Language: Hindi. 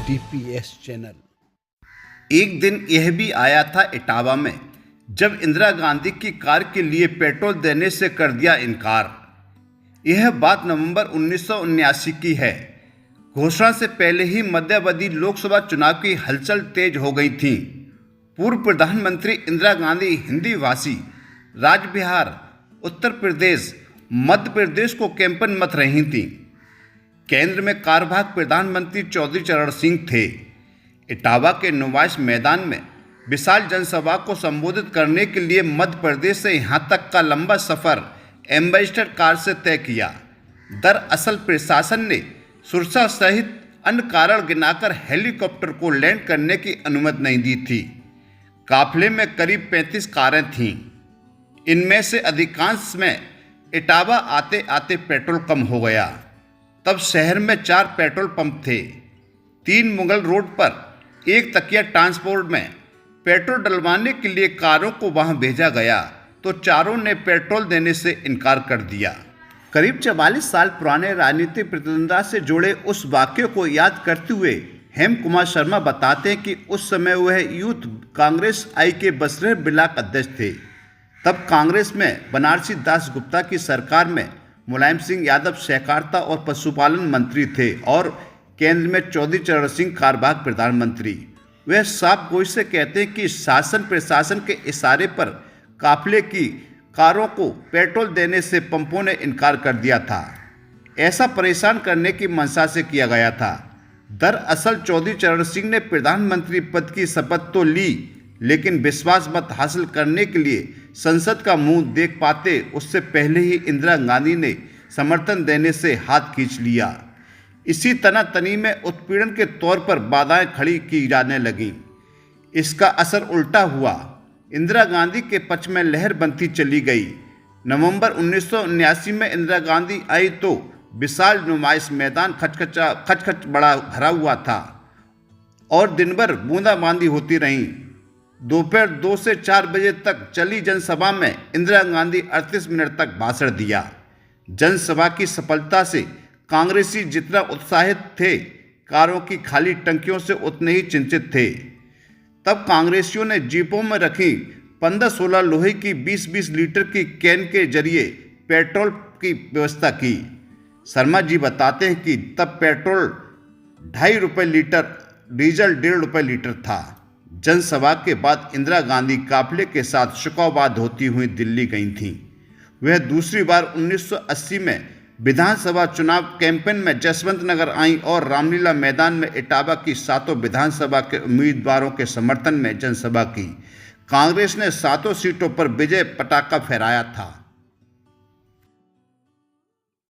DPS channel. एक दिन यह भी आया था इटावा में जब इंदिरा गांधी की कार के लिए पेट्रोल देने से कर दिया इनकार। यह बात नवंबर 1979 की है। घोषणा से पहले ही मध्यावधि लोकसभा चुनाव की हलचल तेज हो गई थी। पूर्व प्रधानमंत्री इंदिरा गांधी हिंदी भाषी राज्य बिहार, उत्तर प्रदेश, मध्य प्रदेश को कैंपन मथ रही थीं। केंद्र में कार्यवाहक प्रधानमंत्री चौधरी चरण सिंह थे। इटावा के नुमाइश मैदान में विशाल जनसभा को संबोधित करने के लिए मध्य प्रदेश से यहाँ तक का लंबा सफर एम्बेसडर कार से तय किया। दरअसल प्रशासन ने सुरक्षा सहित अन्य कारण गिनाकर हेलीकॉप्टर को लैंड करने की अनुमति नहीं दी थी। काफिले में करीब 35 कारें थीं। इनमें से अधिकांश में इटावा आते आते पेट्रोल कम हो गया। तब शहर में 4 पेट्रोल पंप थे। 3 मुगल रोड पर एक तकिया ट्रांसपोर्ट में पेट्रोल डलवाने के लिए कारों को वहां भेजा गया तो चारों ने पेट्रोल देने से इनकार कर दिया। करीब 44 साल पुराने राजनीतिक प्रतिद्वंद्विता से जुड़े उस वाक्य को याद करते हुए हेम कुमार शर्मा बताते हैं कि उस समय वह यूथ कांग्रेस आई के बसरेर ब्लॉक अध्यक्ष थे। तब कांग्रेस में बनारसी दास गुप्ता की सरकार में मुलायम सिंह यादव सहकारिता और पशुपालन मंत्री थे और केंद्र में चौधरी चरण सिंह कार्यवाहक प्रधानमंत्री। वह साफ गोई से कहते हैं कि शासन प्रशासन के इशारे पर काफिले की कारों को पेट्रोल देने से पंपों ने इनकार कर दिया था। ऐसा परेशान करने की मंशा से किया गया था। दरअसल चौधरी चरण सिंह ने प्रधानमंत्री पद की शपथ तो ली, लेकिन विश्वास मत हासिल करने के लिए संसद का मुंह देख पाते उससे पहले ही इंदिरा गांधी ने समर्थन देने से हाथ खींच लिया। इसी तनातनी में उत्पीड़न के तौर पर बाधाएं खड़ी की जाने लगीं। इसका असर उल्टा हुआ। इंदिरा गांधी के पक्ष में लहर बनती चली गई। नवंबर 1979 में इंदिरा गांधी आई तो विशाल नुमाइश मैदान खच बड़ा भरा हुआ था और दिन भर बूंदाबांदी होती रही। दोपहर 2 से 4 बजे तक चली जनसभा में इंदिरा गांधी 38 मिनट तक भाषण दिया। जनसभा की सफलता से कांग्रेसी जितना उत्साहित थे, कारों की खाली टंकियों से उतने ही चिंतित थे। तब कांग्रेसियों ने जीपों में रखी 15-16 लोहे की 20-20 लीटर की कैन के जरिए पेट्रोल की व्यवस्था की। शर्मा जी बताते हैं कि तब पेट्रोल 2.5 रुपये लीटर, डीजल 1.5 रुपये लीटर था। जनसभा के बाद इंदिरा गांधी काफिले के साथ शुकौबाद होती हुई दिल्ली गई थीं। वह दूसरी बार 1980 में विधानसभा चुनाव कैंपेन में जसवंत नगर आई और रामलीला मैदान में इटावा की 7 विधानसभा के उम्मीदवारों के समर्थन में जनसभा की। कांग्रेस ने 7 सीटों पर विजय पताका फहराया था।